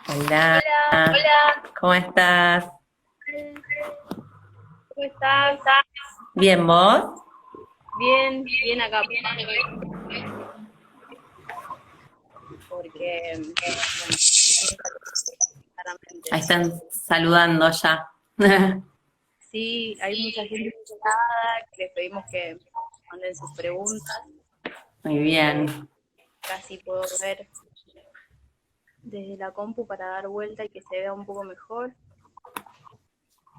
Hola, Hola, ¿cómo estás? ¿cómo estás? ¿Bien vos? Bien, bien acá, porque, bueno, claramente. Ahí están saludando ya. Sí, hay mucha gente invitada que les pedimos que manden sus preguntas. Muy Eh, bien. Casi puedo ver desde la compu para dar vuelta y que se vea un poco mejor.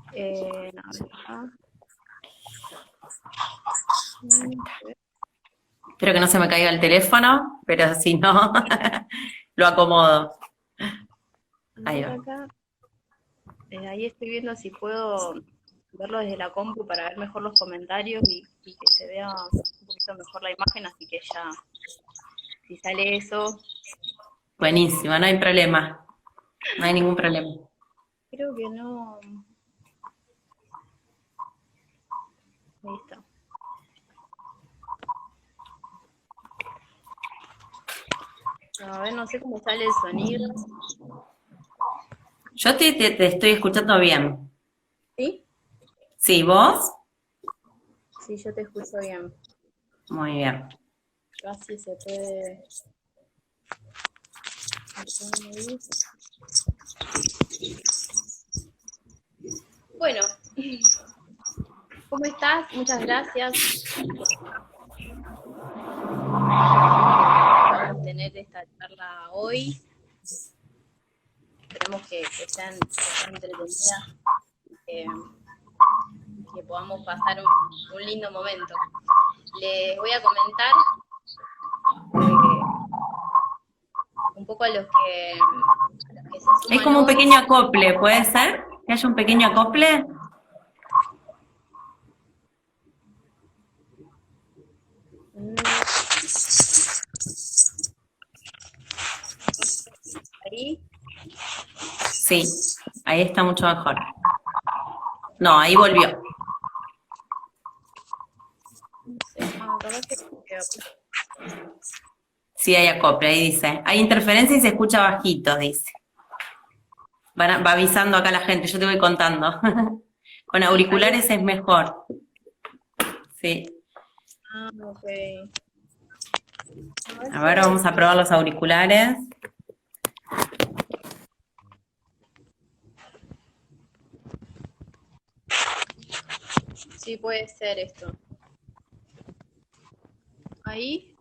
A ver acá. Espero que no se me caiga el teléfono, pero si no, lo acomodo. A Ahí ver va. acá. Ahí estoy viendo si puedo verlo desde la compu para ver mejor los comentarios y que se vea un poquito mejor la imagen, así que ya, si sale eso, Buenísimo, no hay problema. No hay ningún problema. creo que no. Ahí está. A ver, no sé cómo sale el sonido. Yo te estoy escuchando bien. ¿Sí? ¿Sí, vos? Sí, yo te escucho bien. Muy bien. Casi se puede. Bueno, ¿cómo estás? Muchas gracias por tener esta charla hoy. Esperemos que sean entretenidas, que, que podamos pasar un lindo momento. Les voy a comentar un poco a los que se Es suman como un hoy. pequeño acople, ¿puede ser? ¿Que haya un pequeño acople? Mm, Ahí, Sí, ahí está mucho mejor. No, ahí volvió. no sé, capaz que Sí, hay acople, ahí dice. Hay interferencia y se escucha bajito, dice. Va avisando acá la gente, yo te voy contando. Con ahí, auriculares es mejor. Sí. ok. A ver A si ver, ahora vamos a probar los auriculares. sí puede ser esto. Ahí,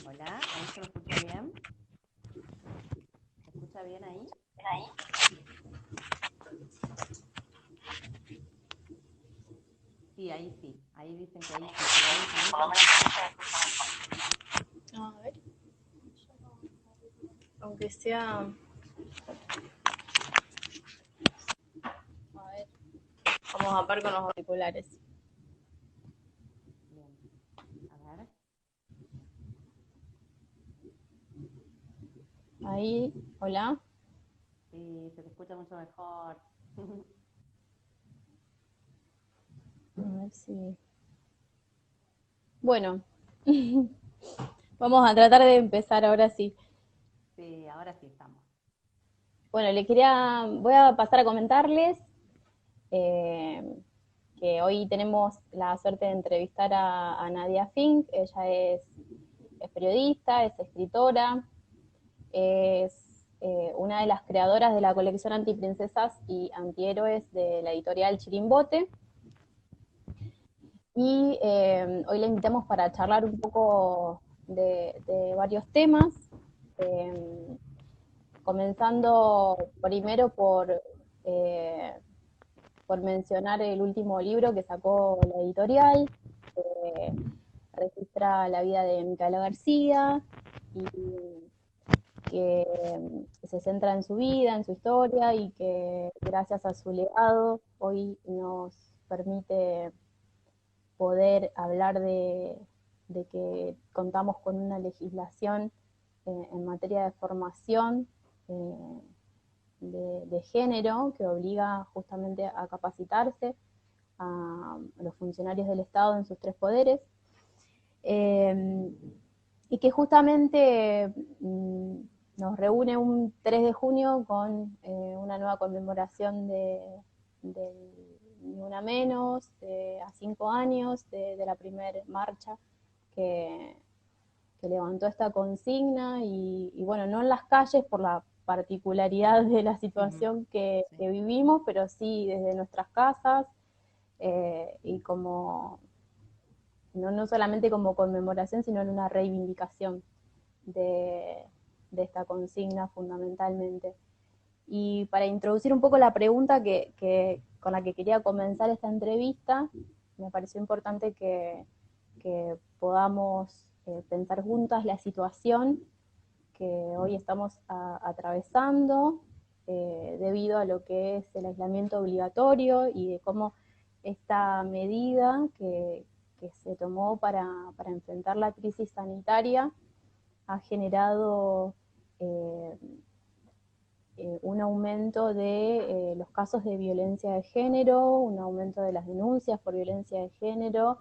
Hola, ¿ahí se me escucha bien? ¿Se escucha bien ahí? Sí, ahí sí. Ahí dicen que ahí sí. Por lo menos a mí a ver, aunque sea, a ver, vamos a par con los auriculares. bien. A ver. Ahí, hola. Sí, se te escucha mucho mejor. A ver si. Bueno, vamos a tratar de empezar ahora sí. Sí, ahora sí estamos. Bueno, voy a pasar a comentarles eh, que hoy tenemos la suerte de entrevistar a Nadia Fink. Ella es periodista, es escritora, es una de las creadoras de la colección Antiprincesas y Antihéroes de la editorial Chirimbote. Y hoy la invitamos para charlar un poco de varios temas, eh, comenzando primero por mencionar el último libro que sacó la editorial, que registra la vida de Micaela García y que se centra en su vida, en su historia y que gracias a su legado hoy nos permite poder hablar de que contamos con una legislación en materia de formación de género que obliga justamente a capacitarse a los funcionarios del Estado en sus tres poderes. y que justamente nos reúne un 3 de junio con una nueva conmemoración del Ni Una Menos, a 5 años de la primera marcha que, que levantó esta consigna y bueno, no en las calles por la particularidad de la situación Sí. que vivimos, pero sí desde nuestras casas y como, no solamente como conmemoración, sino en una reivindicación de, de esta consigna fundamentalmente. Y para introducir un poco la pregunta con la que quería comenzar esta entrevista, me pareció importante que podamos pensar juntas la situación que hoy estamos atravesando debido a lo que es el aislamiento obligatorio y de cómo esta medida que se tomó para enfrentar la crisis sanitaria ha generado un aumento de los casos de violencia de género, un aumento de las denuncias por violencia de género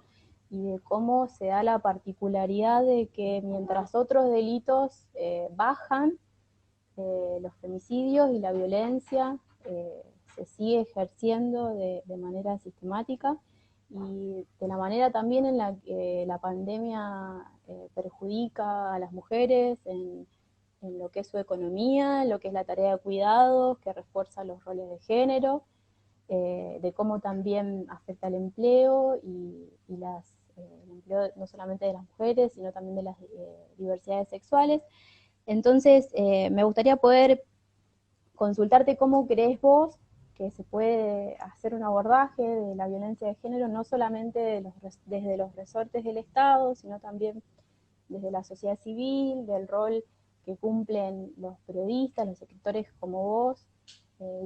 y de cómo se da la particularidad de que mientras otros delitos bajan, los femicidios y la violencia se sigue ejerciendo de manera sistemática y de la manera también en la que la pandemia perjudica a las mujeres en lo que es su economía, en lo que es la tarea de cuidados, que refuerza los roles de género, de cómo también afecta el empleo y el empleo no solamente de las mujeres, sino también de las diversidades sexuales. Entonces, me gustaría poder consultarte cómo crees vos que se puede hacer un abordaje de la violencia de género, no solamente desde los resortes del Estado, sino también desde la sociedad civil, del rol que cumplen los periodistas, los escritores como vos,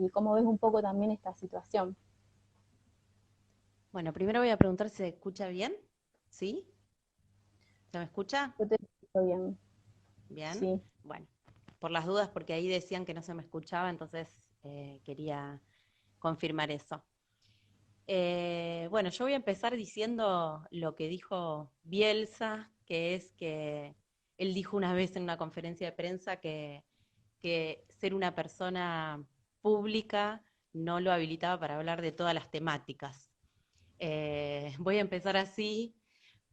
y cómo ves un poco también esta situación. Bueno, primero voy a preguntar si se escucha bien. ¿Sí? ¿Se me escucha? Yo te escucho bien, Bien. sí. Bueno, por las dudas, porque ahí decían que no se me escuchaba, entonces quería confirmar eso. Bueno, yo voy a empezar diciendo lo que dijo Bielsa, que es que él dijo una vez en una conferencia de prensa que ser una persona pública no lo habilitaba para hablar de todas las temáticas. Voy a empezar así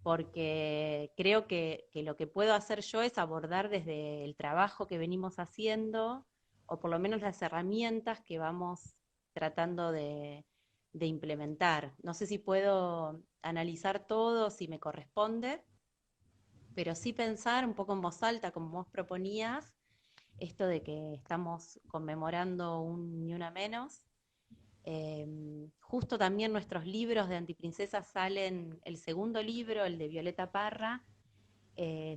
porque creo que lo que puedo hacer yo es abordar desde el trabajo que venimos haciendo, o por lo menos las herramientas que vamos tratando de implementar. No sé si puedo analizar todo, si me corresponde, pero sí pensar un poco en voz alta, como vos proponías, esto de que estamos conmemorando un Ni Una Menos. Justo también nuestros libros de Antiprincesas salen, el segundo libro, el de Violeta Parra,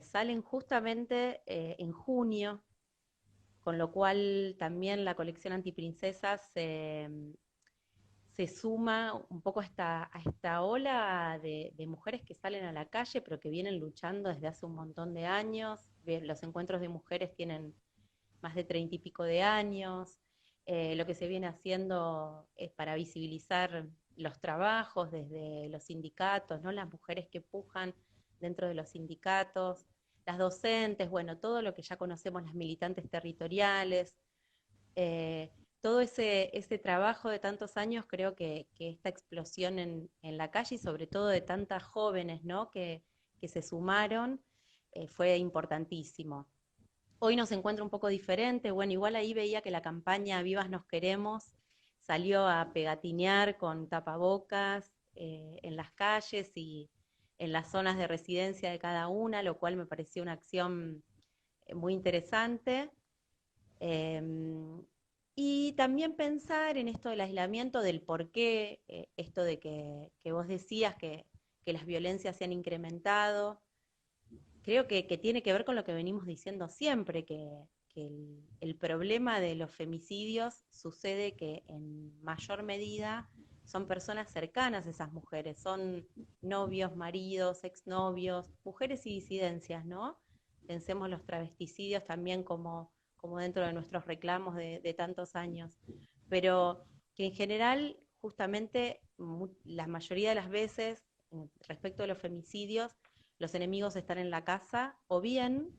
salen justamente en junio, con lo cual también la colección Antiprincesas se suma un poco a esta ola de mujeres que salen a la calle, pero que vienen luchando desde hace un montón de años. Los encuentros de mujeres tienen más de 30 y pico de años. Lo que se viene haciendo es para visibilizar los trabajos desde los sindicatos, ¿no? Las mujeres que pujan dentro de los sindicatos, las docentes, bueno, todo lo que ya conocemos, las militantes territoriales, eh, todo ese trabajo de tantos años, creo que esta explosión en la calle y sobre todo de tantas jóvenes, ¿no? que se sumaron, fue importantísimo. Hoy nos encuentra un poco diferente. Bueno, igual ahí veía que la campaña Vivas Nos Queremos salió a pegatinear con tapabocas en las calles y en las zonas de residencia de cada una, lo cual me pareció una acción muy interesante. Eh, y también pensar en esto del aislamiento, del por qué, esto de que vos decías que las violencias se han incrementado. Creo que tiene que ver con lo que venimos diciendo siempre, que el problema de los femicidios sucede que en mayor medida son personas cercanas a esas mujeres, son novios, maridos, exnovios, mujeres y disidencias, ¿no? Pensemos los travesticidios también como dentro de nuestros reclamos de tantos años, pero que en general, justamente, la mayoría de las veces, respecto a los femicidios, los enemigos están en la casa, o bien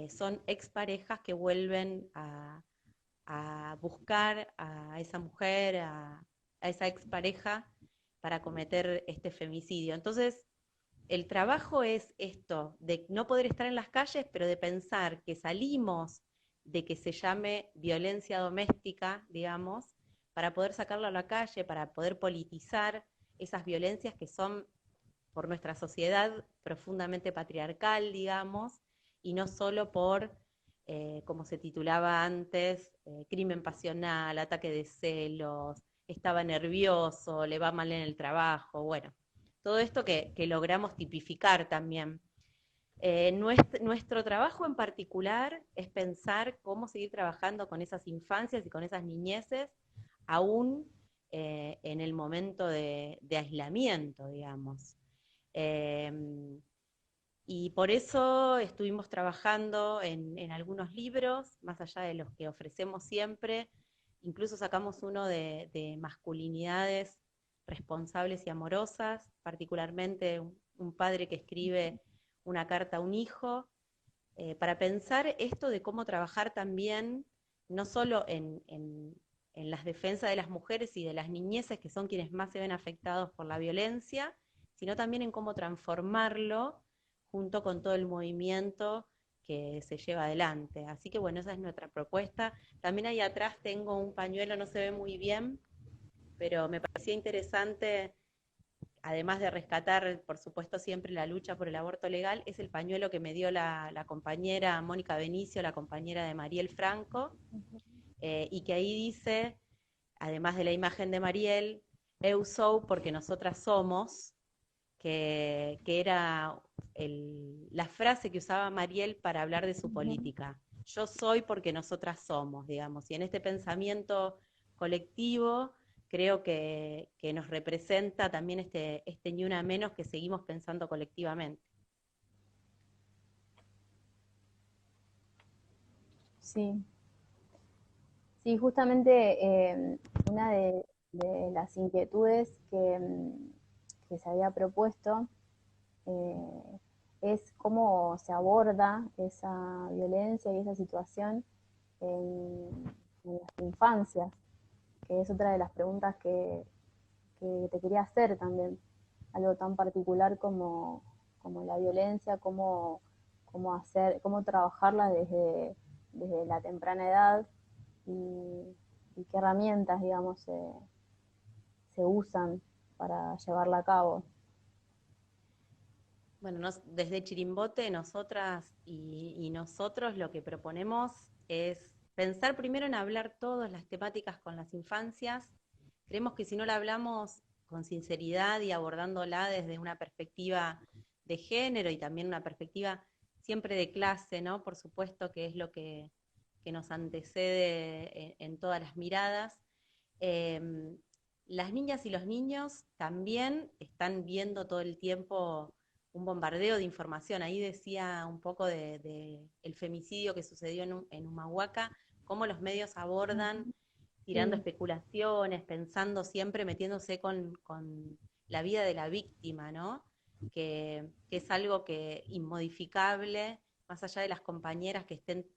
son exparejas que vuelven a buscar a esa mujer, a esa expareja, para cometer este femicidio. Entonces, el trabajo es esto, de no poder estar en las calles, pero de pensar que salimos de que se llame violencia doméstica, digamos, para poder sacarlo a la calle, para poder politizar esas violencias que son por nuestra sociedad profundamente patriarcal, digamos, y no solo por, como se titulaba antes, crimen pasional, ataque de celos, estaba nervioso, le va mal en el trabajo, bueno, todo esto que logramos tipificar también. Nuestro trabajo en particular es pensar cómo seguir trabajando con esas infancias y con esas niñeces, aún en el momento de aislamiento, digamos. Eh, y por eso estuvimos trabajando en algunos libros, más allá de los que ofrecemos siempre. Incluso sacamos uno de masculinidades responsables y amorosas, particularmente un padre que escribe una carta a un hijo, para pensar esto de cómo trabajar también, no solo en las defensas de las mujeres y de las niñeces, que son quienes más se ven afectados por la violencia, sino también en cómo transformarlo junto con todo el movimiento que se lleva adelante. Así que bueno, esa es nuestra propuesta. También ahí atrás tengo un pañuelo, no se ve muy bien, pero me parecía interesante, además de rescatar, por supuesto, siempre la lucha por el aborto legal, es el pañuelo que me dio la compañera Mónica Benicio, la compañera de Mariel Franco, y que ahí dice, además de la imagen de Mariel, Eu sou porque nosotras somos, que era la frase que usaba Mariel para hablar de su política. Yo soy porque nosotras somos, digamos, y en este pensamiento colectivo creo que nos representa también este ni una menos que seguimos pensando colectivamente. Sí, sí, justamente una de las inquietudes que se había propuesto es cómo se aborda esa violencia y esa situación en las infancias, que es otra de las preguntas que te quería hacer también, algo tan particular como la violencia, cómo trabajarla desde la temprana edad y qué herramientas, digamos, se usan para llevarla a cabo. Bueno, desde Chirimbote, nosotras y nosotros lo que proponemos es pensar primero en hablar todas las temáticas con las infancias. Creemos que si no la hablamos con sinceridad y abordándola desde una perspectiva de género y también una perspectiva siempre de clase, ¿no? Por supuesto que es lo que nos antecede en todas las miradas. Eh, las niñas y los niños también están viendo todo el tiempo un bombardeo de información. Ahí decía un poco de el femicidio que sucedió en Humahuaca, cómo los medios abordan, tirando Sí, especulaciones, pensando siempre, metiéndose con la vida de la víctima, ¿no? Que es algo que inmodificable, más allá de las compañeras que estén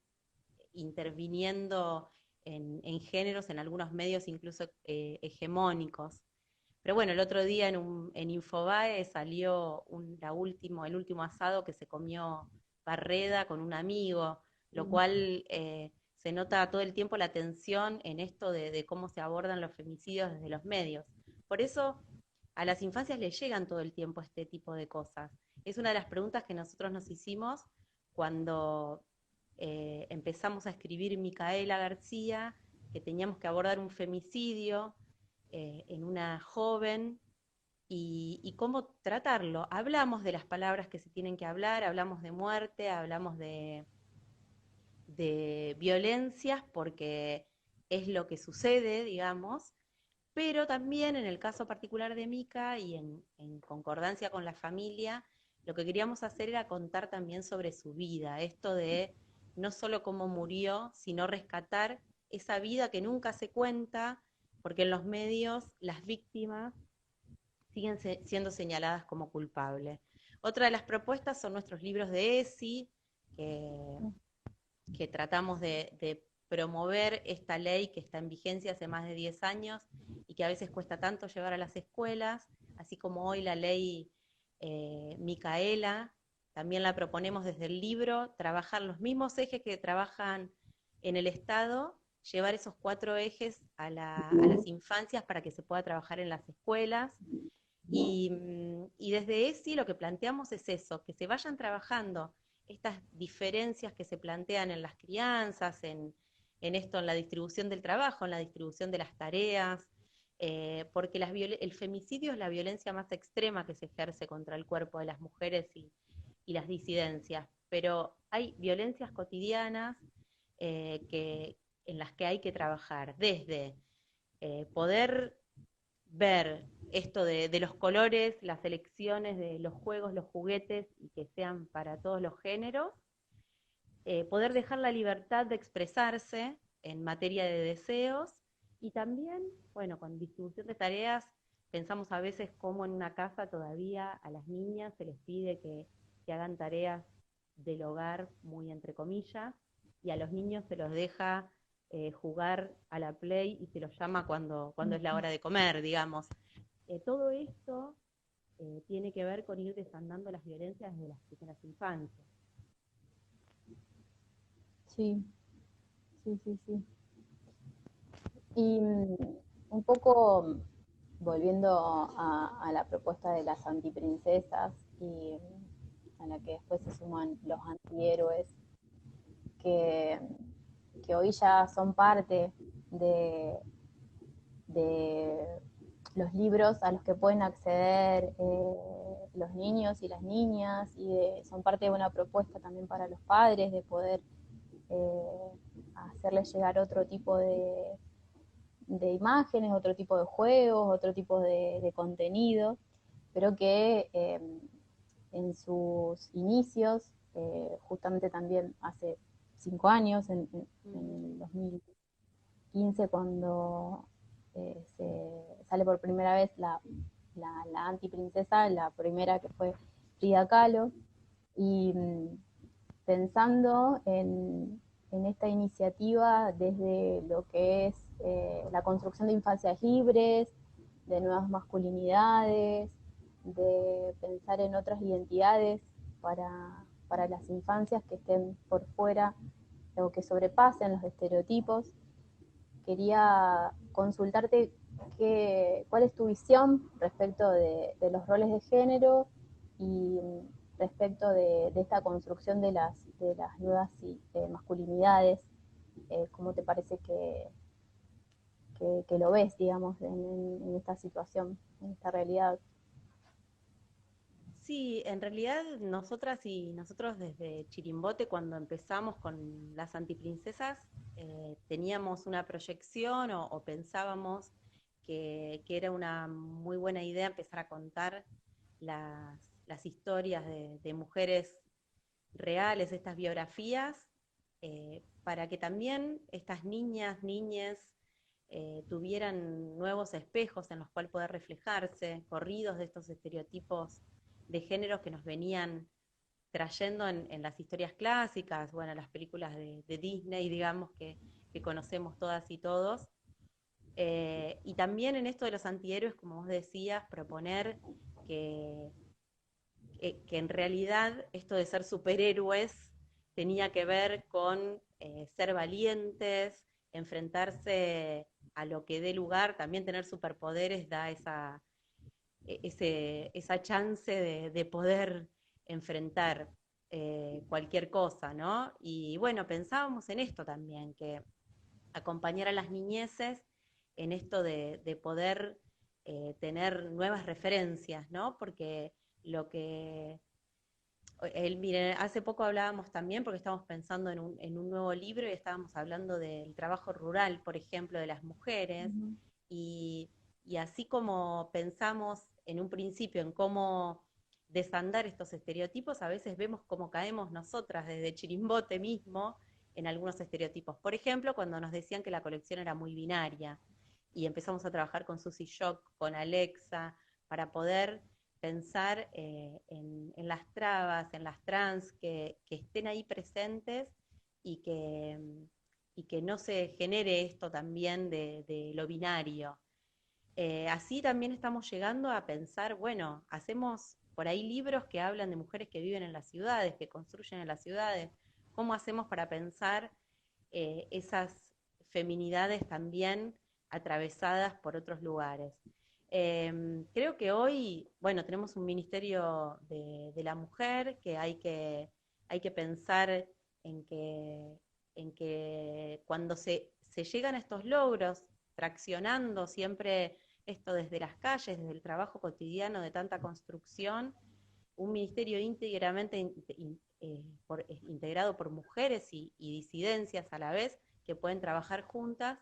interviniendo en géneros, en algunos medios incluso hegemónicos. Pero bueno, el otro día en Infobae salió el último asado que se comió Barreda con un amigo, lo cual se nota todo el tiempo la tensión en esto de cómo se abordan los femicidios desde los medios. Por eso a las infancias les llegan todo el tiempo este tipo de cosas. Es una de las preguntas que nosotros nos hicimos cuando empezamos a escribir Micaela García, que teníamos que abordar un femicidio en una joven y cómo tratarlo. Hablamos de las palabras que se tienen que hablar, hablamos de muerte, hablamos de violencias, porque es lo que sucede, digamos, pero también en el caso particular de Mica y en concordancia con la familia, lo que queríamos hacer era contar también sobre su vida, esto de no solo cómo murió, sino rescatar esa vida que nunca se cuenta, porque en los medios las víctimas siguen siendo señaladas como culpables. Otra de las propuestas son nuestros libros de ESI, que tratamos de promover esta ley que está en vigencia hace más de 10 años y que a veces cuesta tanto llevar a las escuelas, así como hoy la ley Micaela, también la proponemos desde el libro, trabajar los mismos ejes que trabajan en el Estado, llevar esos 4 ejes a las infancias para que se pueda trabajar en las escuelas. Y desde ESI lo que planteamos es eso, que se vayan trabajando estas diferencias que se plantean en las crianzas, en esto, en la distribución del trabajo, en la distribución de las tareas, porque el femicidio es la violencia más extrema que se ejerce contra el cuerpo de las mujeres y las disidencias, pero hay violencias cotidianas en las que hay que trabajar, desde poder ver esto de los colores, las elecciones de los juegos, los juguetes, y que sean para todos los géneros, poder dejar la libertad de expresarse en materia de deseos, y también, bueno, con distribución de tareas, pensamos a veces cómo en una casa todavía a las niñas se les pide que hagan tareas del hogar, muy entre comillas, y a los niños se los deja jugar a la Play y se los llama cuando es la hora de comer, digamos. Todo esto tiene que ver con ir desandando las violencias desde las primeras infancias. Sí, sí, sí, sí. Y un poco volviendo a la propuesta de las antiprincesas y a la que después se suman los antihéroes, que, que hoy ya son parte de, de los libros a los que pueden acceder los niños y las niñas, y son parte de una propuesta también para los padres de poder hacerles llegar otro tipo de imágenes, otro tipo de juegos, otro tipo de contenido, pero que en sus inicios, justamente también hace 5 años, en el 2015, cuando sale por primera vez la antiprincesa, la primera, que fue Frida Kahlo, y pensando en esta iniciativa desde lo que es la construcción de infancias libres, de nuevas masculinidades, de pensar en otras identidades para las infancias que estén por fuera o que sobrepasen los estereotipos. Quería consultarte cuál es tu visión respecto de los roles de género y respecto de esta construcción de las nuevas masculinidades. ¿Cómo te parece que lo ves, digamos, en esta situación, en esta realidad? Sí, en realidad nosotras y nosotros desde Chirimbote, cuando empezamos con las antiprincesas, teníamos una proyección o pensábamos que era una muy buena idea empezar a contar las historias de mujeres reales, estas biografías, para que también estas niñes, tuvieran nuevos espejos en los cuales poder reflejarse, corridos de estos estereotipos de género que nos venían trayendo en las historias clásicas, bueno, las películas de Disney, digamos, que conocemos todas y todos. Y también en esto de los antihéroes, como vos decías, proponer que, que en realidad esto de ser superhéroes tenía que ver con ser valientes, enfrentarse a lo que dé lugar, también tener superpoderes da esa chance de poder enfrentar cualquier cosa, ¿no? Y bueno, pensábamos en esto también, que acompañar a las niñeces en esto de poder tener nuevas referencias, ¿no? Porque lo que miren, hace poco hablábamos también, porque estábamos pensando en un nuevo libro y estábamos hablando del trabajo rural, por ejemplo, de las mujeres, Uh-huh. y, y así como pensamos en un principio en cómo desandar estos estereotipos, a veces vemos cómo caemos nosotras desde Chirimbote mismo en algunos estereotipos. Por ejemplo, cuando nos decían que la colección era muy binaria y empezamos a trabajar con Susie Shock, con Alexa, para poder pensar en las trabas, en las trans, que estén ahí presentes y que no se genere esto también de lo binario. Así también estamos llegando a pensar, bueno, hacemos por ahí libros que hablan de mujeres que viven en las ciudades, que construyen en las ciudades. ¿Cómo hacemos para pensar esas feminidades también atravesadas por otros lugares? Creo que hoy, bueno, tenemos un Ministerio de la Mujer que hay que pensar en que, en que cuando se llegan a estos logros, traccionando siempre esto desde las calles, desde el trabajo cotidiano de tanta construcción, un ministerio íntegramente integrado por mujeres y disidencias a la vez que pueden trabajar juntas,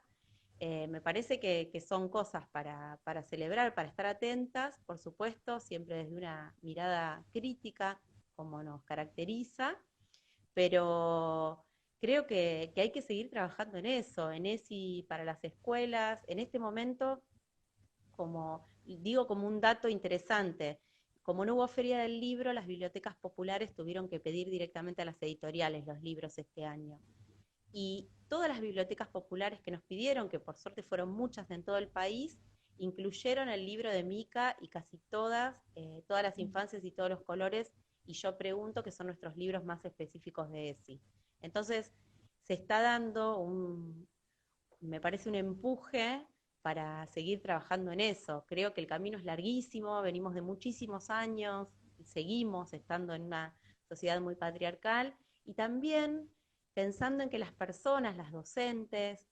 me parece que son cosas para celebrar, para estar atentas, por supuesto, siempre desde una mirada crítica, como nos caracteriza, pero creo que hay que seguir trabajando en eso, en ESI para las escuelas. En este momento, como digo, como un dato interesante, como no hubo feria del libro, las bibliotecas populares tuvieron que pedir directamente a las editoriales los libros este año. Y todas las bibliotecas populares que nos pidieron, que por suerte fueron muchas en todo el país, incluyeron el libro de Mica y casi todas las infancias y todos los colores, y yo pregunto que son nuestros libros más específicos de ESI. Entonces, se está dando me parece un empuje para seguir trabajando en eso. Creo que el camino es larguísimo, venimos de muchísimos años, seguimos estando en una sociedad muy patriarcal, y también pensando en que las personas, las docentes,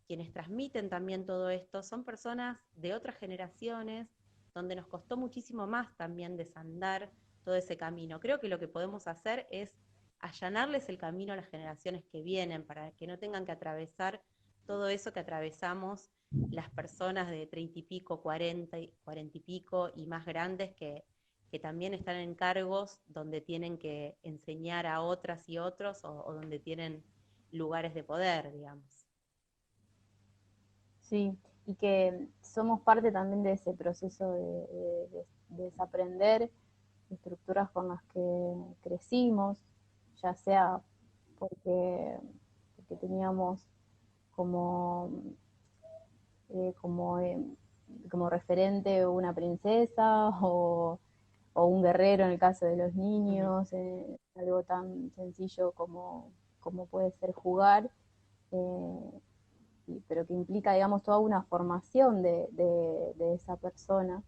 quienes transmiten también todo esto, son personas de otras generaciones, donde nos costó muchísimo más también desandar todo ese camino. Creo que lo que podemos hacer es allanarles el camino a las generaciones que vienen, para que no tengan que atravesar todo eso que atravesamos las personas de 30 y pico, 40 y pico y más grandes que también están en cargos donde tienen que enseñar a otras y otros o donde tienen lugares de poder, digamos. Sí, y que somos parte también de ese proceso de desaprender estructuras con las que crecimos, ya sea porque teníamos como, eh, como, eh, como referente una princesa o un guerrero en el caso de los niños, algo tan sencillo como puede ser jugar, eh, pero que implica, digamos, toda una formación de esa persona.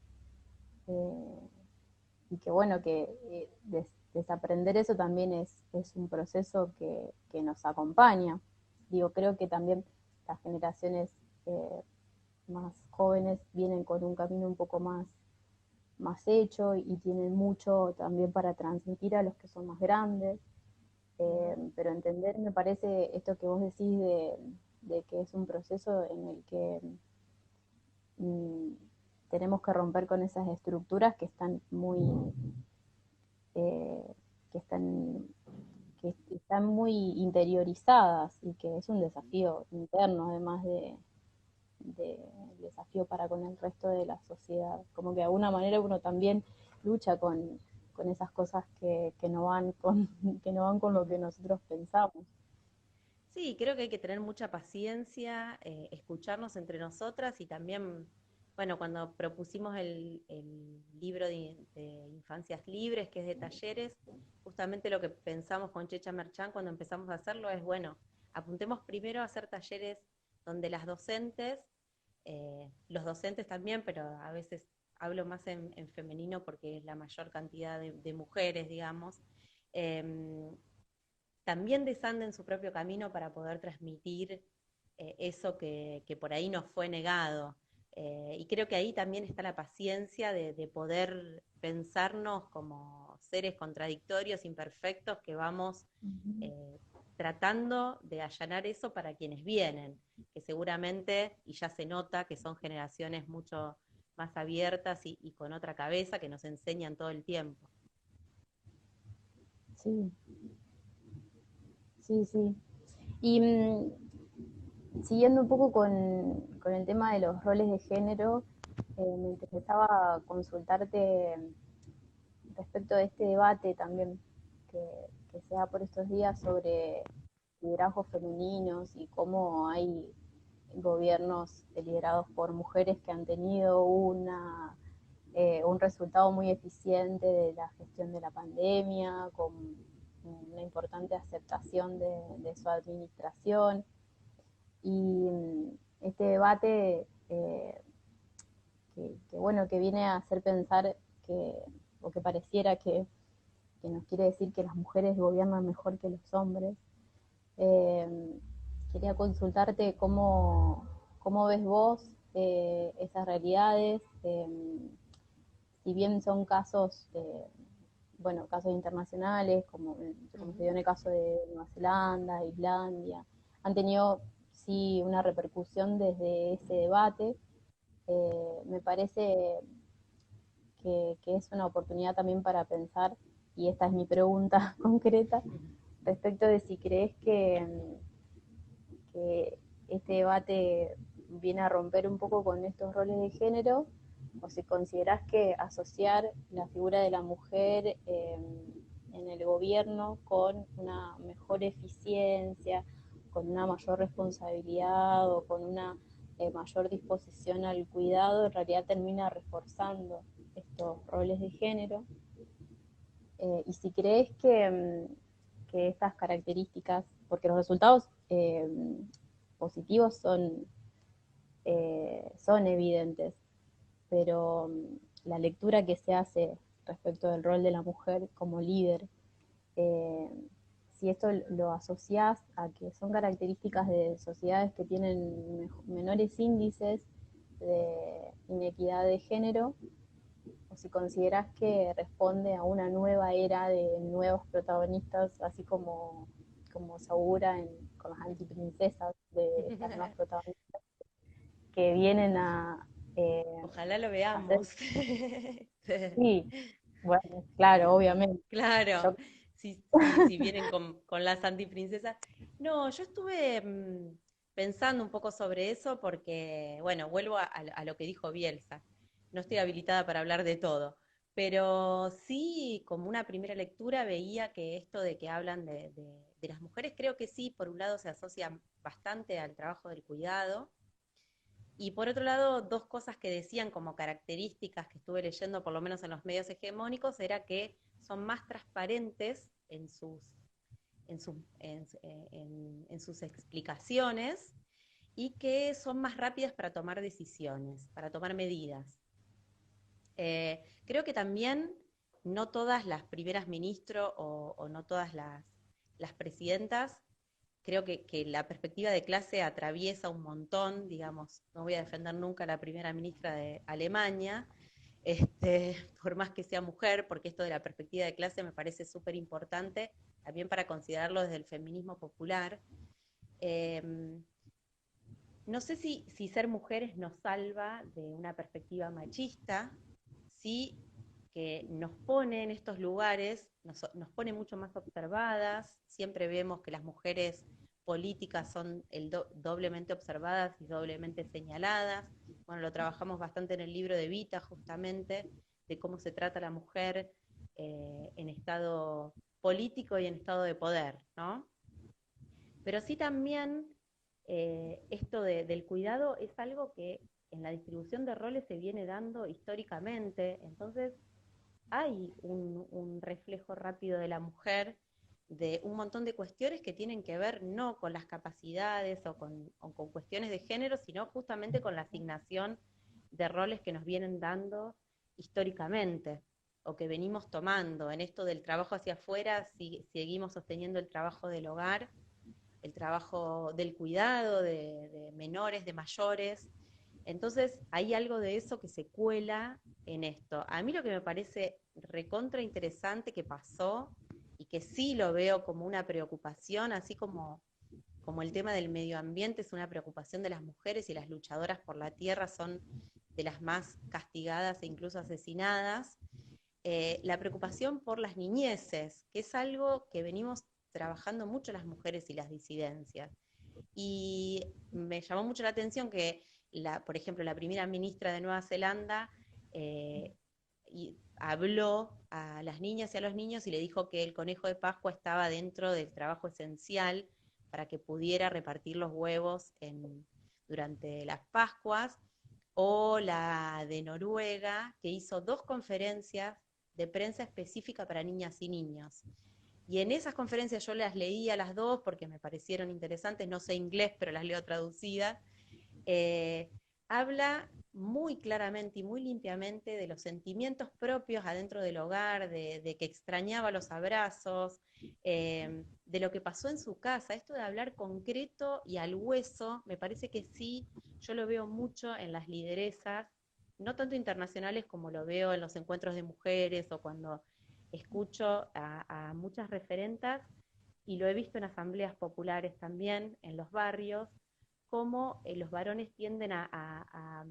eh, y que bueno, que desaprender eso también es un proceso que nos acompaña. Digo, creo que también las generaciones eh, más jóvenes vienen con un camino un poco más hecho y tienen mucho también para transmitir a los que son más grandes. Pero entender, me parece, esto que vos decís de que es un proceso en el que mm, tenemos que romper con esas estructuras que están eh, que están que están muy interiorizadas y que es un desafío interno, además de desafío para con el resto de la sociedad. Como que de alguna manera uno también lucha con esas cosas que no van que no van con lo que nosotros pensamos. Sí, creo que hay que tener mucha paciencia, escucharnos entre nosotras y también, bueno, cuando propusimos el libro de Infancias Libres, que es de talleres, justamente lo que pensamos con Checha Merchán cuando empezamos a hacerlo es, bueno, apuntemos primero a hacer talleres donde las docentes, los docentes también, pero a veces hablo más en femenino porque es la mayor cantidad de mujeres, digamos, em, también desanden su propio camino para poder transmitir eso que por ahí nos fue negado. Y creo que ahí también está la paciencia de poder pensarnos como seres contradictorios, imperfectos, que vamos eh, tratando de allanar eso para quienes vienen, que seguramente, y ya se nota, que son generaciones mucho más abiertas y con otra cabeza que nos enseñan todo el tiempo. Sí, sí, sí. Y siguiendo un poco con el tema de los roles de género, me interesaba consultarte propósito de este debate también que se da por estos días sobre liderazgos femeninos y cómo hay gobiernos liderados por mujeres que han tenido un resultado muy eficiente de la gestión de la pandemia, con una importante aceptación de su administración. Y este debate bueno, que viene a hacer pensar o que pareciera que nos quiere decir que las mujeres gobiernan mejor que los hombres. Quería consultarte cómo ves vos esas realidades, si bien son casos, bueno, casos internacionales, como se dio en el caso de Nueva Zelanda, Islandia, han tenido sí una repercusión desde ese debate. Me parece que es una oportunidad también para pensar, y esta es mi pregunta concreta, respecto de si crees que este debate viene a romper un poco con estos roles de género, o si considerás que asociar la figura de la mujer en el gobierno con una mejor eficiencia, con una mayor responsabilidad o con una mayor disposición al cuidado, en realidad termina reforzando estos roles de género. Y si crees que estas características, porque los resultados positivos son evidentes, pero la lectura que se hace respecto del rol de la mujer como líder, eh, si esto lo asociás a que son características de sociedades que tienen menores índices de inequidad de género, o si consideras que responde a una nueva era de nuevos protagonistas, así como se augura con las antiprincesas de estas nuevas protagonistas que vienen a Ojalá lo hacer. veamos. Sí, bueno, claro, obviamente. Claro, Yo, si vienen con las antiprincesas. No, yo estuve pensando un poco sobre eso porque, bueno, vuelvo a lo que dijo Bielsa. No estoy habilitada para hablar de todo, pero sí, como una primera lectura veía que esto de que hablan de las mujeres, creo que sí, por un lado se asocia bastante al trabajo del cuidado, y por otro lado, dos cosas que decían como características que estuve leyendo, por lo menos en los medios hegemónicos, era que son más transparentes en sus explicaciones y que son más rápidas para tomar decisiones, para tomar medidas. Creo que también no todas las primeras ministros o no todas las presidentas, creo que la perspectiva de clase atraviesa un montón, digamos, no voy a defender nunca a la primera ministra de Alemania, por más que sea mujer, porque esto de la perspectiva de clase me parece súper importante, también para considerarlo desde el feminismo popular. Eh, no sé si ser mujeres nos salva de una perspectiva machista, sí que nos pone en estos lugares, nos pone mucho más observadas, siempre vemos que las mujeres políticas son doblemente observadas y doblemente señaladas. Bueno, lo trabajamos bastante en el libro de Vita, justamente, de cómo se trata a la mujer en estado político y en estado de poder, ¿no? Pero sí también esto del cuidado es algo que en la distribución de roles se viene dando históricamente, entonces hay un reflejo rápido de la mujer de un montón de cuestiones que tienen que ver no con las capacidades o con cuestiones de género, sino justamente con la asignación de roles que nos vienen dando históricamente o que venimos tomando. En esto del trabajo hacia afuera, si seguimos sosteniendo el trabajo del hogar, el trabajo del cuidado de menores, de mayores. Entonces hay algo de eso que se cuela en esto. A mí lo que me parece recontra interesante que pasó y que sí lo veo como una preocupación, así como el tema del medio ambiente es una preocupación de las mujeres y las luchadoras por la tierra son de las más castigadas e incluso asesinadas, la preocupación por las niñeces, que es algo que venimos trabajando mucho las mujeres y las disidencias. Y me llamó mucho la atención que, por ejemplo, la primera ministra de Nueva Zelanda y habló a las niñas y a los niños y le dijo que el conejo de Pascua estaba dentro del trabajo esencial para que pudiera repartir los huevos durante las Pascuas, o la de Noruega, que hizo 2 conferencias de prensa específica para niñas y niños. Y en esas conferencias yo las leía las 2 porque me parecieron interesantes, no sé inglés, pero las leo traducidas. Habla muy claramente y muy limpiamente de los sentimientos propios adentro del hogar, de que extrañaba los abrazos, de lo que pasó en su casa. Esto de hablar concreto y al hueso, me parece que sí, yo lo veo mucho en las lideresas, no tanto internacionales como lo veo en los encuentros de mujeres o cuando escucho a muchas referentas, y lo he visto en asambleas populares también, en los barrios, cómo los varones tienden a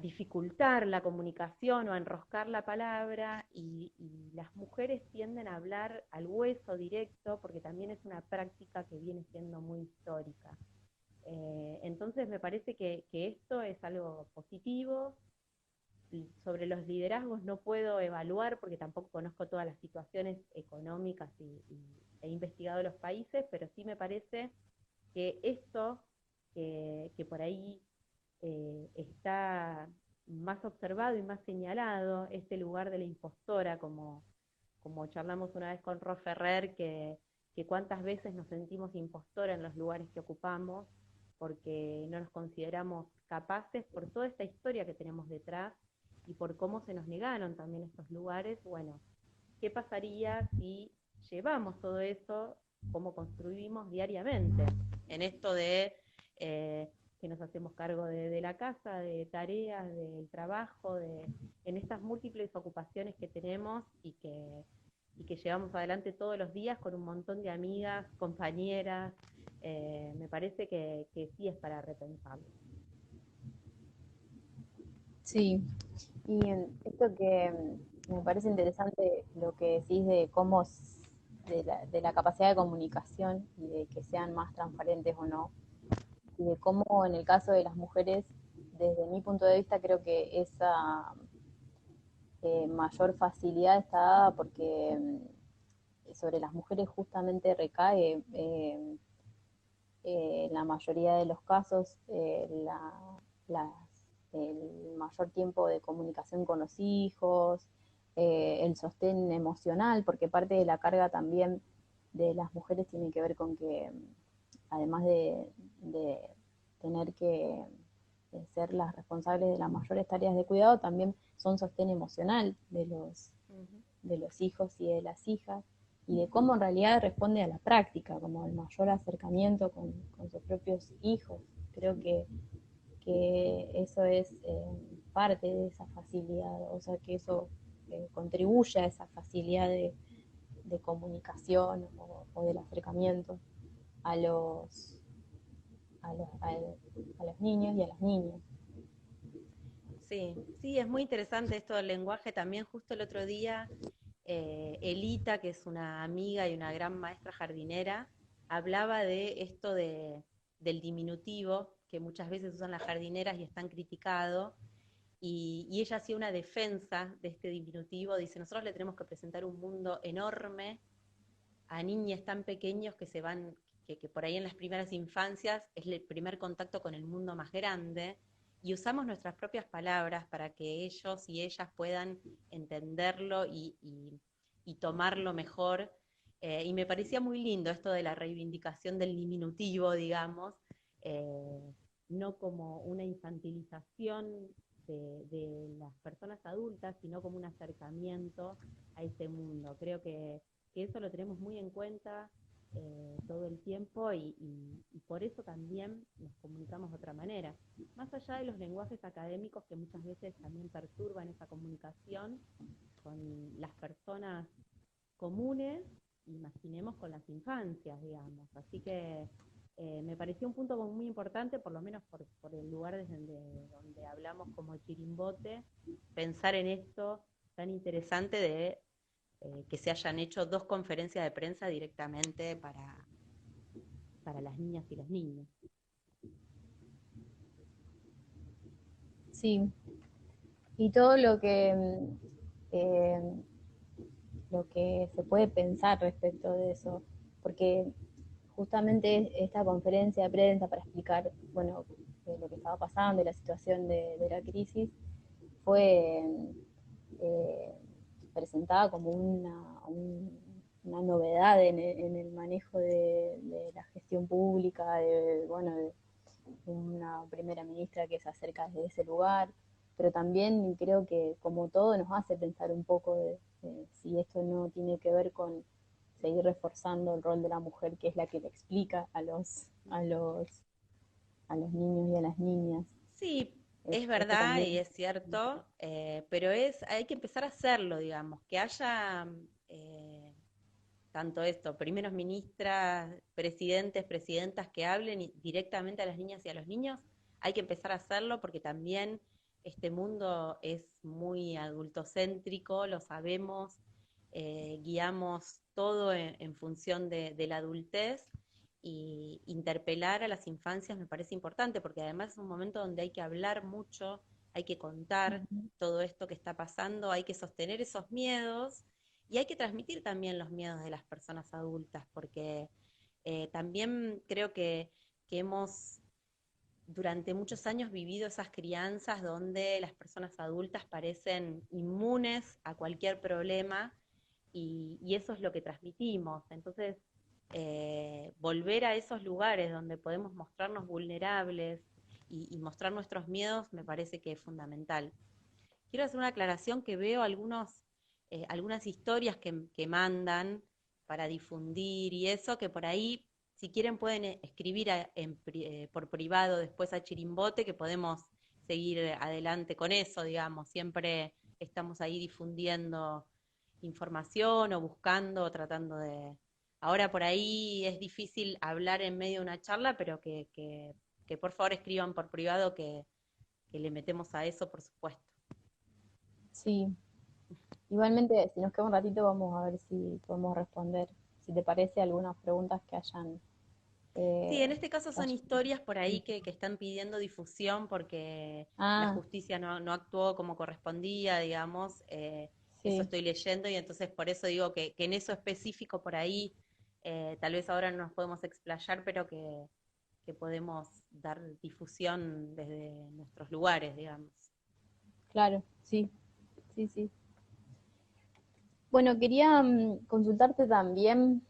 dificultar la comunicación o a enroscar la palabra, y las mujeres tienden a hablar al hueso directo, porque también es una práctica que viene siendo muy histórica. Entonces me parece que esto es algo positivo. Sobre los liderazgos no puedo evaluar porque tampoco conozco todas las situaciones económicas he investigado los países, pero sí me parece que esto que por ahí está más observado y más señalado, este lugar de la impostora, como charlamos una vez con Ro Ferrer, que cuántas veces nos sentimos impostora en los lugares que ocupamos, porque no nos consideramos capaces por toda esta historia que tenemos detrás y por cómo se nos negaron también estos lugares. Bueno, ¿qué pasaría si llevamos todo eso, cómo construimos diariamente en esto de que nos hacemos cargo de la casa, de tareas, del trabajo, en estas múltiples ocupaciones que tenemos y que llevamos adelante todos los días con un montón de amigas, compañeras? Me parece que sí es para repensarlo. Sí, y esto que me parece interesante lo que decís de cómo de la capacidad de comunicación y de que sean más transparentes o no, y de cómo en el caso de las mujeres, desde mi punto de vista, creo que esa mayor facilidad está dada porque sobre las mujeres justamente recae en la mayoría de los casos la, el mayor tiempo de comunicación con los hijos, el sostén emocional, porque parte de la carga también de las mujeres tiene que ver con que, además de tener que ser las responsables de las mayores tareas de cuidado, también son sostén emocional de los hijos y de las hijas, y de cómo en realidad responde a la práctica, como el mayor acercamiento con sus propios hijos. Creo que eso es parte de esa facilidad, o sea que eso contribuye a esa facilidad de comunicación o del acercamiento a los, a los niños y a las niñas. Sí, sí, es muy interesante esto del lenguaje. También justo el otro día, Elita, que es una amiga y una gran maestra jardinera, hablaba de esto del diminutivo, que muchas veces usan las jardineras y están criticados, y ella hacía una defensa de este diminutivo. Dice, nosotros le tenemos que presentar un mundo enorme a niñas tan pequeños que se van, que por ahí en las primeras infancias es el primer contacto con el mundo más grande, y usamos nuestras propias palabras para que ellos y ellas puedan entenderlo y tomarlo mejor. Y me parecía muy lindo esto de la reivindicación del diminutivo, digamos, no como una infantilización de las personas adultas, sino como un acercamiento a ese mundo. Creo que eso lo tenemos muy en cuenta todo el tiempo, y por eso también nos comunicamos de otra manera. Más allá de los lenguajes académicos que muchas veces también perturban esa comunicación con las personas comunes, imaginemos con las infancias, digamos. Así que me pareció un punto muy importante, por lo menos por el lugar desde donde hablamos como Chirimbote, pensar en esto tan interesante de que se hayan hecho 2 conferencias de prensa directamente para las niñas y los niños. Sí, y todo eh, lo que se puede pensar respecto de eso, porque justamente esta conferencia de prensa para explicar, bueno, lo que estaba pasando y la situación de la crisis fue eh, presentada como una novedad en el manejo de la gestión pública, bueno, de una primera ministra que se acerca desde ese lugar, pero también creo que como todo nos hace pensar un poco de si esto no tiene que ver con seguir reforzando el rol de la mujer, que es la que le explica a los niños y a las niñas. Sí, es Esto verdad y también. es cierto, pero hay que empezar a hacerlo, digamos, que haya tanto esto, primeros ministras, presidentes, presidentas que hablen directamente a las niñas y a los niños, hay que empezar a hacerlo porque también este mundo es muy adultocéntrico, lo sabemos, guiamos todo en función de la adultez y interpelar a las infancias me parece importante porque además es un momento donde hay que hablar mucho, hay que contar todo esto que está pasando, hay que sostener esos miedos y hay que transmitir también los miedos de las personas adultas, porque también creo que hemos durante muchos años vivido esas crianzas donde las personas adultas parecen inmunes a cualquier problema y eso es lo que transmitimos. Entonces, volver a esos lugares donde podemos mostrarnos vulnerables y mostrar nuestros miedos me parece que es fundamental. Quiero hacer una aclaración que veo algunas historias que mandan para difundir y eso, que por ahí, si quieren, pueden escribir por privado después a Chirimbote, que podemos seguir adelante con eso, digamos. Siempre estamos ahí difundiendo información o buscando o tratando de... Ahora por ahí es difícil hablar en medio de una charla, pero que por favor escriban por privado que le metemos a eso, por supuesto. Sí, igualmente, si nos queda un ratito, vamos a ver si podemos responder, si te parece, algunas preguntas Sí, eh, en este caso que son historias por ahí que están pidiendo difusión porque la Ah, justicia no actuó como correspondía, digamos. Eso sí, estoy leyendo y entonces por eso digo que en eso específico por ahí, tal vez ahora no nos podemos explayar, pero que podemos dar difusión desde nuestros lugares, digamos. claro, sí, sí, sí. Bueno, quería consultarte también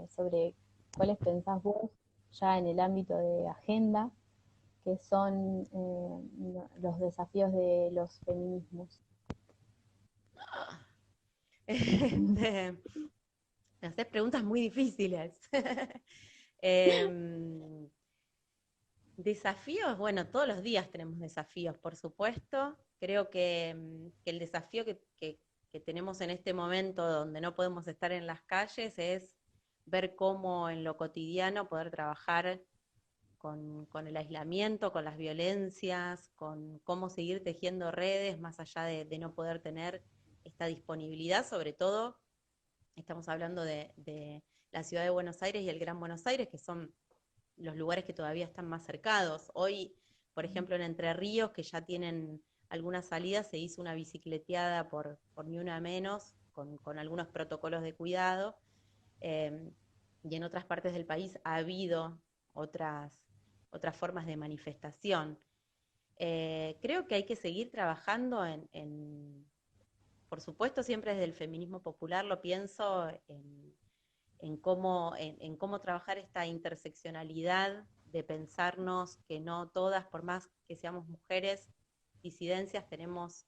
sobre cuáles pensás vos ya en el ámbito de agenda, que son los desafíos de los feminismos. Este, me haces preguntas muy difíciles. Em, Desafíos, bueno, todos los días tenemos desafíos, por supuesto. Creo que el desafío que tenemos en este momento donde no podemos estar en las calles es ver cómo en lo cotidiano poder trabajar con el aislamiento, con las violencias, con cómo seguir tejiendo redes más allá de no poder tener esta disponibilidad, sobre todo estamos hablando de la ciudad de Buenos Aires y el Gran Buenos Aires, que son los lugares que todavía están más cercados. Hoy, por ejemplo, en Entre Ríos, que ya tienen algunas salidas, se hizo una bicicleteada por Ni Una Menos, con algunos protocolos de cuidado, eh, y en otras partes del país ha habido otras formas de manifestación. Creo que hay que seguir trabajando por supuesto, siempre desde el feminismo popular lo pienso en cómo trabajar esta interseccionalidad de pensarnos que no todas, por más que seamos mujeres, disidencias, tenemos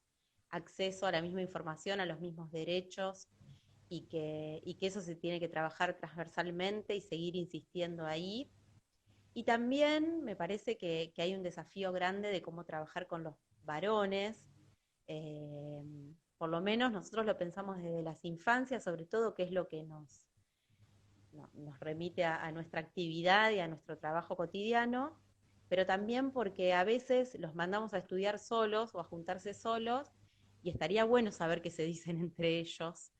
acceso a la misma información, a los mismos derechos y que eso se tiene que trabajar transversalmente y seguir insistiendo ahí. Y también me parece que hay un desafío grande de cómo trabajar con los varones. eh, por lo menos nosotros lo pensamos desde las infancias, sobre todo, qué es lo que nos remite a nuestra actividad y a nuestro trabajo cotidiano, pero también porque a veces los mandamos a estudiar solos o a juntarse solos y estaría bueno saber qué se dicen entre ellos,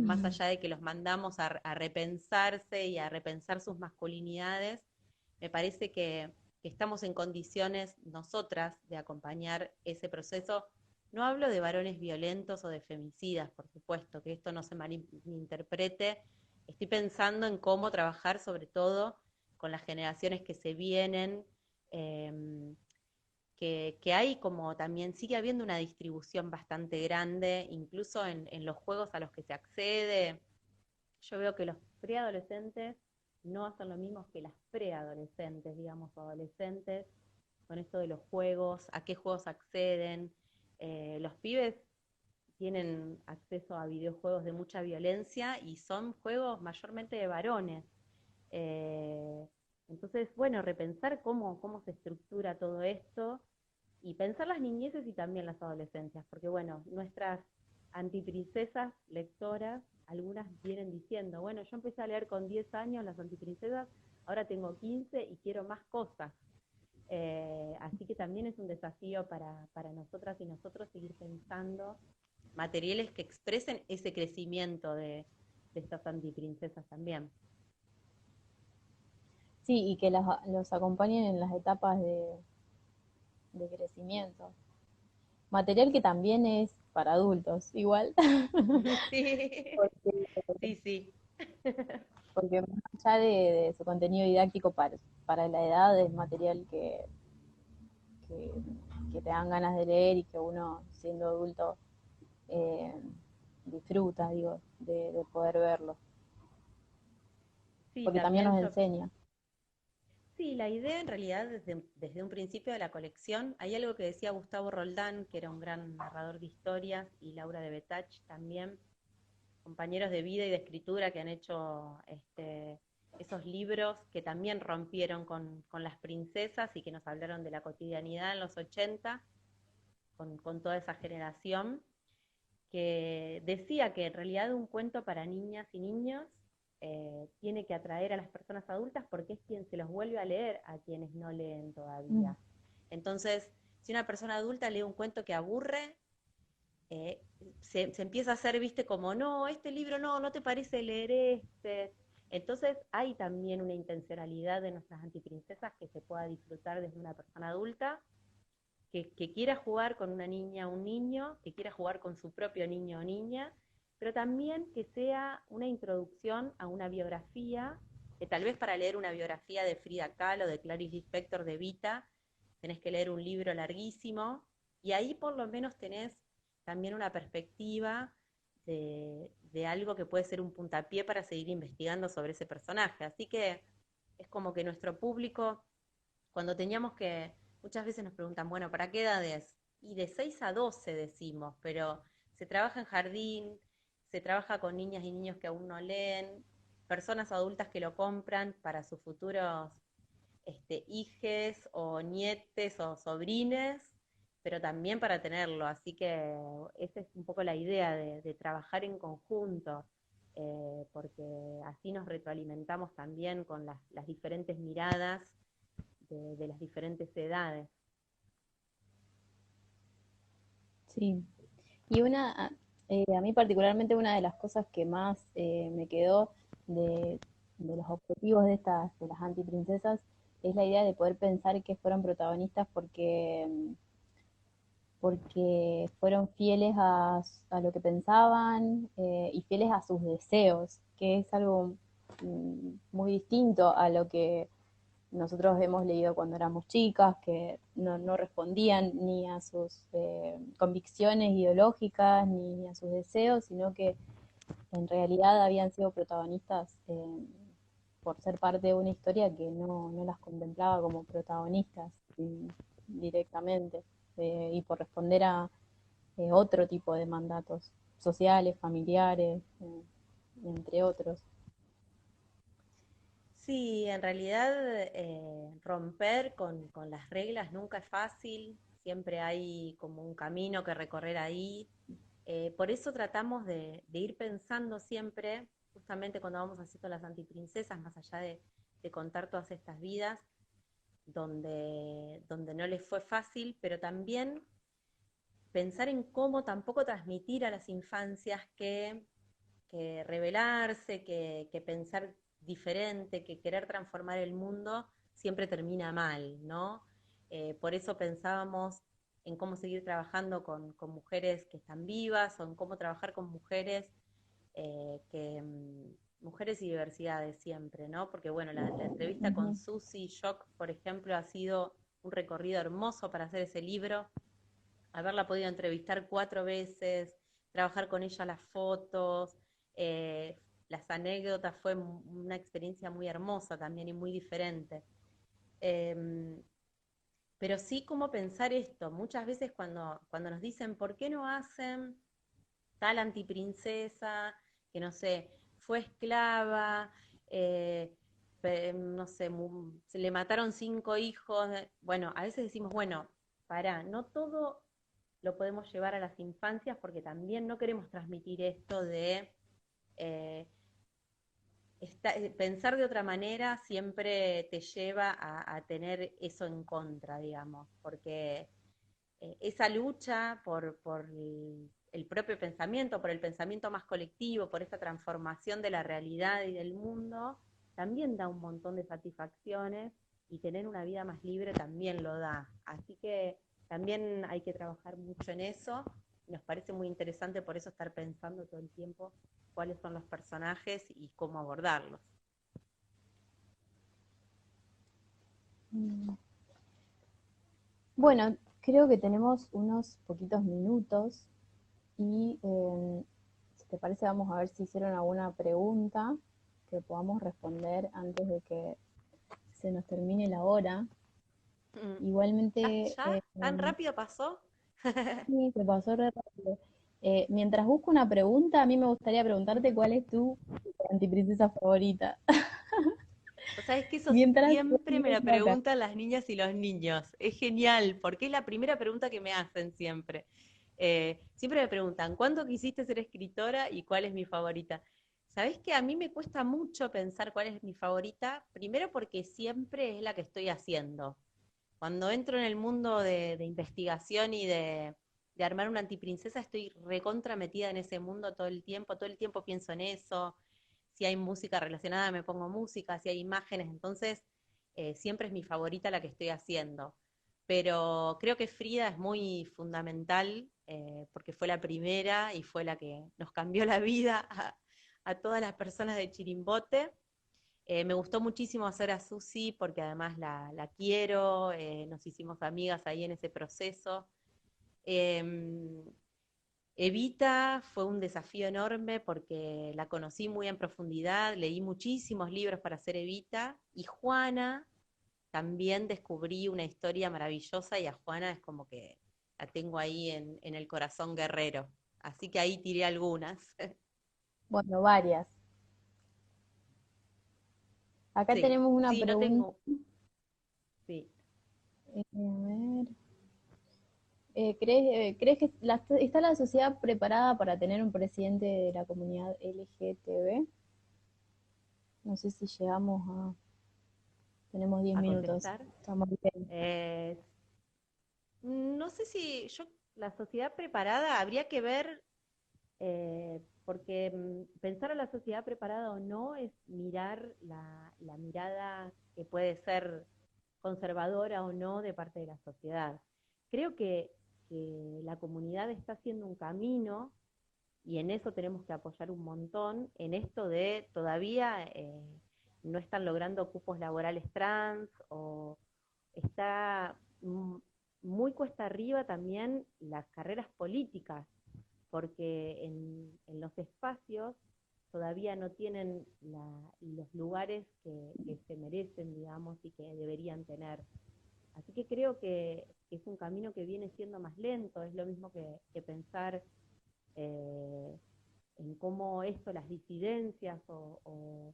más allá de que los mandamos a repensarse y a repensar sus masculinidades, me parece que estamos en condiciones nosotras de acompañar ese proceso. No hablo de varones violentos o de femicidas, por supuesto, que esto no se malinterprete. Estoy pensando en cómo trabajar sobre todo con las generaciones que se vienen, eh, que hay como también sigue habiendo una distribución bastante grande, incluso en los juegos a los que se accede. Yo veo que los preadolescentes no hacen lo mismo que las preadolescentes, digamos, o adolescentes, con esto de los juegos, a qué juegos acceden. Los pibes tienen acceso a videojuegos de mucha violencia y son juegos mayormente de varones. Eh, entonces, bueno, repensar cómo se estructura todo esto y pensar las niñeces y también las adolescencias, porque bueno, nuestras antiprincesas lectoras, algunas vienen diciendo, bueno, yo empecé a leer con 10 años las antiprincesas, ahora tengo 15 y quiero más cosas. Así que también es un desafío para nosotras y nosotros seguir pensando materiales que expresen ese crecimiento de estas antiprincesas también. Sí, y que los acompañen en las etapas de crecimiento. Material que también es para adultos, igual, Sí, porque, sí, sí. porque más allá de su contenido didáctico para la edad es material que, que te dan ganas de leer y que uno, siendo adulto, eh, disfruta, digo, de poder verlo, Sí, porque también también nos yo. enseña. Sí, la idea en realidad desde un principio de la colección, hay algo que decía Gustavo Roldán, que era un gran narrador de historias, y Laura de Betach también, compañeros de vida y de escritura que han hecho esos libros que también rompieron con las princesas y que nos hablaron de la cotidianidad en los 80, con toda esa generación, que decía que en realidad un cuento para niñas y niños tiene que atraer a las personas adultas porque es quien se los vuelve a leer a quienes no leen Mm. todavía. Entonces, si una persona adulta lee un cuento que aburre, eh, se empieza a hacer, viste, como, no, este libro no te parece leer este. Entonces hay también una intencionalidad de nuestras antiprincesas que se pueda disfrutar desde una persona adulta, que quiera jugar con una niña o un niño, que quiera jugar con su propio niño o niña, pero también que sea una introducción a una biografía, que tal vez para leer una biografía de Frida Kahlo, de Clarice Lispector, de Vita, tenés que leer un libro larguísimo, y ahí por lo menos tenés también una perspectiva de algo que puede ser un puntapié para seguir investigando sobre ese personaje. Así que es como que nuestro público, cuando teníamos que, muchas veces nos preguntan, bueno, ¿para qué edades? Y de 6 a 12 decimos, pero se trabaja en jardín, se trabaja con niñas y niños que aún no leen, personas adultas que lo compran para sus futuros hijes o nietes o sobrines, pero también para tenerlo. Así que esa es un poco la idea de trabajar en conjunto, porque así nos retroalimentamos también con las diferentes miradas de las diferentes edades. Sí, y a mí particularmente una de las cosas que más me quedó de, de los objetivos de las antiprincesas, es la idea de poder pensar que fueron protagonistas porque fueron fieles a lo que pensaban y fieles a sus deseos, que es algo muy distinto a lo que nosotros hemos leído cuando éramos chicas, que no respondían ni a sus convicciones ideológicas ni a sus deseos, sino que en realidad habían sido protagonistas por ser parte de una historia que no las contemplaba como protagonistas directamente y por responder a otro tipo de mandatos sociales, familiares, entre otros. Sí, en realidad romper con las reglas nunca es fácil, siempre hay como un camino que recorrer ahí. Por eso tratamos de ir pensando siempre, justamente cuando vamos haciendo las antiprincesas, más allá de contar todas estas vidas, donde no les fue fácil, pero también pensar en cómo tampoco transmitir a las infancias que rebelarse, que pensar diferente, que querer transformar el mundo siempre termina mal, ¿no? Por eso pensábamos en cómo seguir trabajando con mujeres que están vivas o en cómo trabajar con mujeres mujeres y diversidades siempre, ¿no? Porque bueno, la entrevista con Ujú. Susie Shock, por ejemplo, ha sido un recorrido hermoso para hacer ese libro, haberla podido entrevistar 4 veces, trabajar con ella las fotos, las anécdotas, fue una experiencia muy hermosa también y muy diferente. Eh, pero sí, cómo pensar esto. Muchas veces cuando nos dicen, ¿por qué no hacen tal antiprincesa, que no sé, fue esclava, eh, no sé, se le mataron 5 hijos? Bueno, a veces decimos, bueno, pará, no todo lo podemos llevar a las infancias porque también no queremos transmitir esto de eh, pensar de otra manera siempre te lleva a tener eso en contra, digamos, porque esa lucha por el propio pensamiento, por el pensamiento más colectivo, por esa transformación de la realidad y del mundo, también da un montón de satisfacciones y tener una vida más libre también lo da. Así que también hay que trabajar mucho en eso. Nos parece muy interesante por eso estar pensando todo el tiempo cuáles son los personajes y cómo abordarlos. Mm. Bueno, creo que tenemos unos poquitos minutos y si te parece vamos a ver si hicieron alguna pregunta que podamos responder antes de que se nos termine la hora. Mm. ¿Ya, Igualmente, ya? ¿Tan rápido pasó? sí, se pasó re rápido. Mientras busco una pregunta, a mí me gustaría preguntarte cuál es tu antiprincesa favorita. O sea, es que eso Mientras siempre me lo pienso acá. preguntan las niñas y los niños. Es genial, porque es la primera pregunta que me hacen siempre. Siempre me preguntan, ¿cuándo quisiste ser escritora y cuál es mi favorita? ¿Sabés que a mí me cuesta mucho pensar cuál es mi favorita? Primero porque siempre es la que estoy haciendo. Cuando entro en el mundo de investigación y de armar una antiprincesa, estoy recontra metida en ese mundo todo el tiempo pienso en eso. Si hay música relacionada, me pongo música, si hay imágenes, entonces siempre es mi favorita la que estoy haciendo. Pero creo que Frida es muy fundamental porque fue la primera y fue la que nos cambió la vida a todas las personas de Chirimbote. Me gustó muchísimo hacer a Susi porque además la quiero, nos hicimos amigas ahí en ese proceso. Eh, Evita fue un desafío enorme porque la conocí muy en profundidad, leí muchísimos libros para hacer Evita y Juana también descubrí una historia maravillosa y a Juana es como que la tengo ahí en el corazón guerrero. Así que ahí tiré algunas. Bueno, varias. Acá Sí, tenemos una sí, no pregunta. tengo. Sí. A ver. ¿Crees que está la sociedad preparada para tener un presidente de la comunidad LGTB? No sé si llegamos a... Tenemos 10 A minutos. contestar. Estamos bien. Eh, no sé si yo, la sociedad preparada, habría que ver, porque pensar a la sociedad preparada o no es mirar la mirada que puede ser conservadora o no de parte de la sociedad. Creo que la comunidad está haciendo un camino y en eso tenemos que apoyar un montón, en esto de todavía no están logrando cupos laborales trans o está muy cuesta arriba también las carreras políticas, porque en los espacios todavía no tienen los lugares que se merecen, digamos, y que deberían tener. Así que creo que es un camino que viene siendo más lento, es lo mismo que pensar eh, en cómo esto, las disidencias o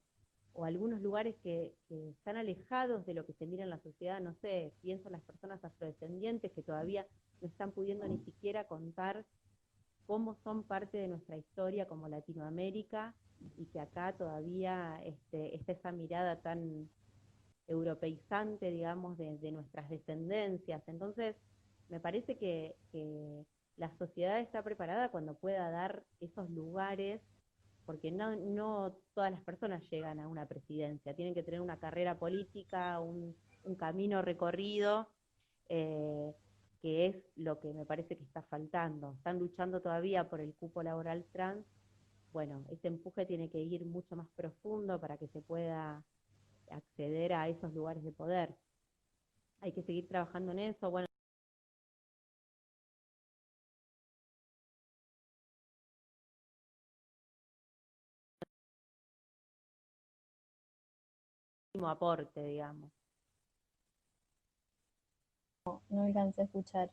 algunos lugares que están alejados de lo que se mira en la sociedad, no sé, pienso en las personas afrodescendientes que todavía no están pudiendo ni siquiera contar cómo son parte de nuestra historia como Latinoamérica y que acá todavía está esa mirada tan europeizante, digamos, de nuestras descendencias. Entonces, me parece que la sociedad está preparada cuando pueda dar esos lugares, porque no todas las personas llegan a una presidencia, tienen que tener una carrera política, un un camino recorrido, que es lo que me parece que está faltando. Están luchando todavía por el cupo laboral trans. Bueno, ese empuje tiene que ir mucho más profundo para que se pueda acceder a esos lugares de poder. Hay que seguir trabajando en eso. Bueno, último aporte, digamos. No alcancé a escuchar.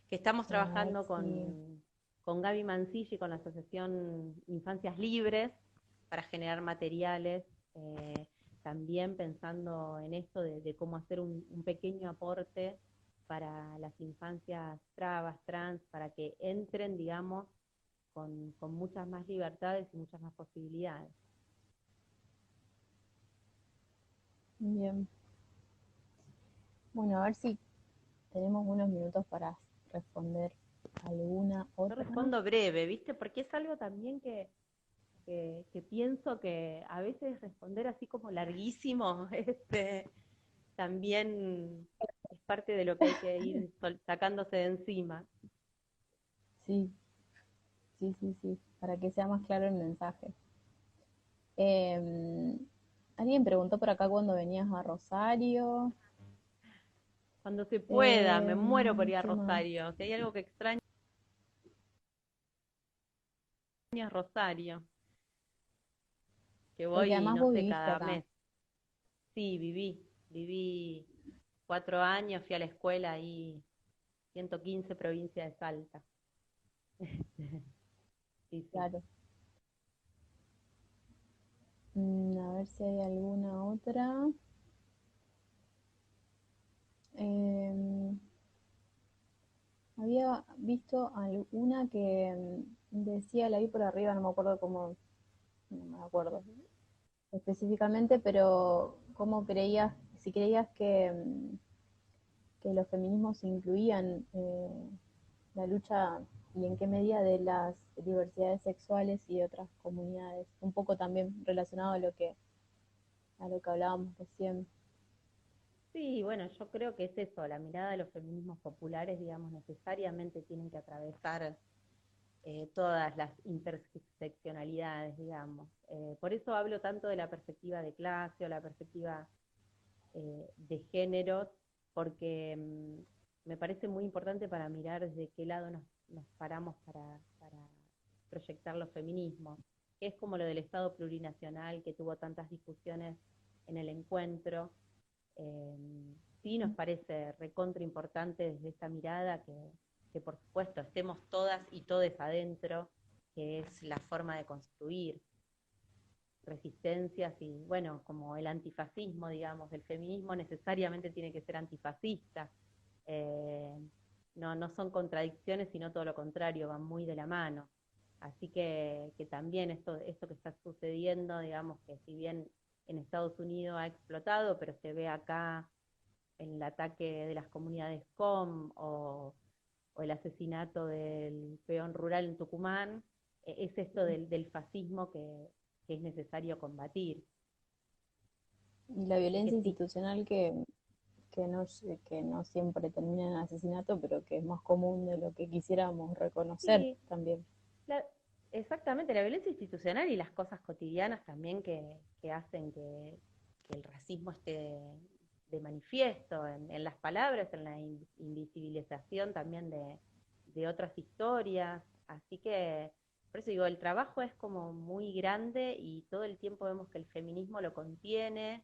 Que estamos A ver trabajando si... con Gaby Mancilla y con la Asociación Infancias Libres para generar materiales, también pensando en esto de cómo hacer un pequeño aporte para las infancias trabas, trans, para que entren, digamos, con muchas más libertades y muchas más posibilidades. Bien. Bueno, a ver si tenemos unos minutos para responder alguna Yo otra. respondo breve, ¿viste? Porque es algo también que pienso que a veces responder así como larguísimo, también es parte de lo que hay que ir sacándose de encima. Sí, sí, para que sea más claro el mensaje. Alguien preguntó por acá cuando venías a Rosario. Cuando se pueda, me muero por ir a ¿Qué más? Rosario. Si hay algo que extraño es Rosario, que Porque voy, además no vos sé, viviste cada acá. mes. Sí, viví 4 años, fui a la escuela ahí, 115 provincia de Salta. Sí, sí. Claro. A ver si hay alguna otra. Eh, Había visto alguna que decía, la vi por arriba, no me acuerdo cómo, no me acuerdo específicamente, pero cómo creías, si creías que los feminismos incluían la lucha y en qué medida de las diversidades sexuales y de otras comunidades, un poco también relacionado a lo que hablábamos recién. Sí, bueno, yo creo que es eso, la mirada de los feminismos populares, digamos, necesariamente tienen que atravesar todas las interseccionalidades, digamos. Por eso hablo tanto de la perspectiva de clase o la perspectiva de géneros, porque me parece muy importante para mirar desde qué lado nos paramos para proyectar los feminismos, que es como lo del Estado plurinacional que tuvo tantas discusiones en el encuentro. Eh, sí nos parece recontra importante desde esta mirada que por supuesto estemos todas y todes adentro, que es la forma de construir resistencias y bueno, como el antifascismo, digamos, el feminismo necesariamente tiene que ser antifascista. Eh, no son contradicciones, sino todo lo contrario, van muy de la mano. Así que también esto que está sucediendo, digamos, que si bien en Estados Unidos ha explotado, pero se ve acá en el ataque de las comunidades COM o el asesinato del peón rural en Tucumán, es esto del fascismo que es necesario combatir. Y la Así que violencia sí, institucional que no siempre termina en asesinato, pero que es más común de lo que quisiéramos reconocer sí, también. la- exactamente, la violencia institucional y las cosas cotidianas también que hacen que el racismo esté de manifiesto en las palabras, en la invisibilización también de otras historias. Así que, por eso digo, el trabajo es como muy grande y todo el tiempo vemos que el feminismo lo contiene,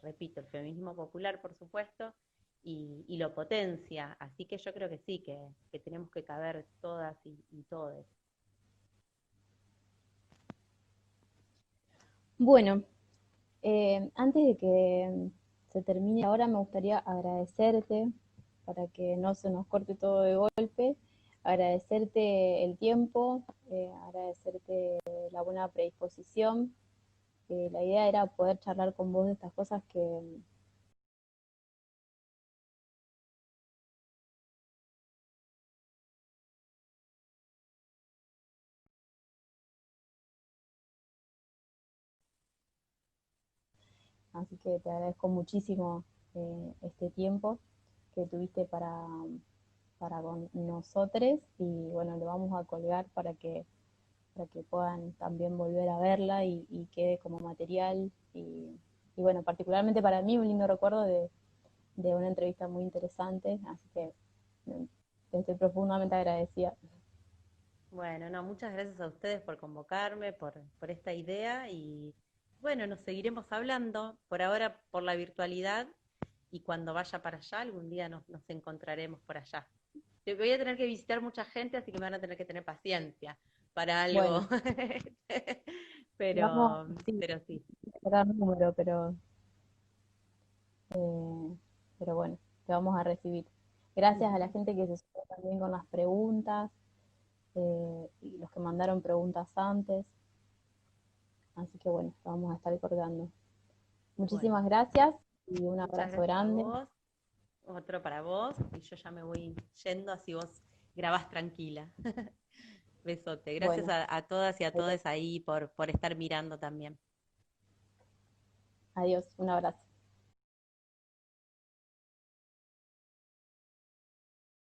repito, el feminismo popular, por supuesto, y lo potencia. Así que yo creo que sí, que tenemos que caber todas y todes. Bueno, antes de que se termine ahora, me gustaría agradecerte, para que no se nos corte todo de golpe, agradecerte el tiempo, agradecerte la buena predisposición. La idea era poder charlar con vos de estas cosas Así que te agradezco muchísimo este tiempo que tuviste para con nosotros y bueno, lo vamos a colgar para que puedan también volver a verla y quede como material y bueno, particularmente para mí un lindo recuerdo de una entrevista muy interesante, así que te estoy profundamente agradecida. Bueno, no, muchas gracias a ustedes por convocarme, por esta idea y bueno, nos seguiremos hablando, por ahora por la virtualidad y cuando vaya para allá, algún día nos encontraremos por allá. Voy a tener que visitar mucha gente, así que me van a tener que tener paciencia para algo. Bueno, vamos, pero, sí, pero sí. a dar número, pero bueno, te vamos a recibir. Gracias a la gente que se sumó también con las preguntas y los que mandaron preguntas antes. Así que bueno, lo vamos a estar colgando. Bueno, Muchísimas gracias y un muchas abrazo gracias a grande. vos, otro para vos, y yo ya me voy yendo, así vos grabás tranquila. Besote. Gracias Bueno, a todas y a adiós, todos ahí por estar mirando también. adiós, un abrazo.